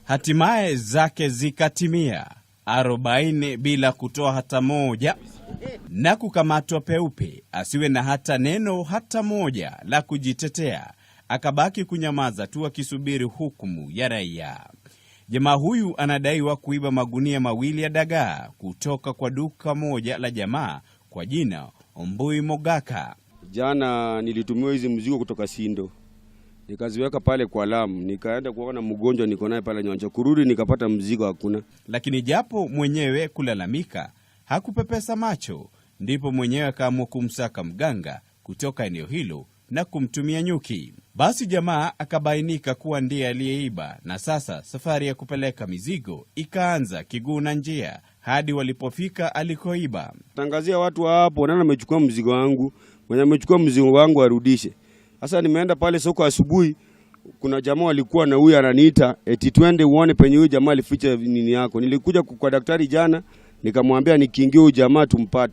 Hatimaye zake zikatimia 40 bila kutoa hata moja, na kukamatwa peupe, asiwe na hata neno hata moja la kujitetea. Akabaki kunyamaza tu akisubiri hukumu ya raia. Jamaa huyu anadaiwa kuiba magunia 2 ya dagaa kutoka kwa duka moja la jamaa kwa jina Ombui Mogaka. Jana nilitumiwa hizi mzigo kutoka Sindo, nikaziweka pale kwa Lamu, nikaenda kuona mgonjwa niko naye pale Nyanja, kurudi nikapata mzigo hakuna. Lakini japo mwenyewe kulalamika, hakupepesa macho, ndipo mwenyewe akaamua kumsaka mganga kutoka eneo hilo na kumtumia nyuki. Basi jamaa akabainika kuwa ndiye aliyeiba, na sasa safari ya kupeleka mizigo ikaanza kiguu na njia hadi walipofika alikoiba. Tangazia watu hapo, nani amechukua mzigo wangu? Mwenye amechukua mzigo wangu arudishe. Sasa nimeenda pale soko asubuhi, kuna jamaa alikuwa na huyu ananiita eti twende uone penye huyu jamaa alificha nini yako. Nilikuja kwa daktari jana, nikamwambia nikiingia huyu jamaa tumpate.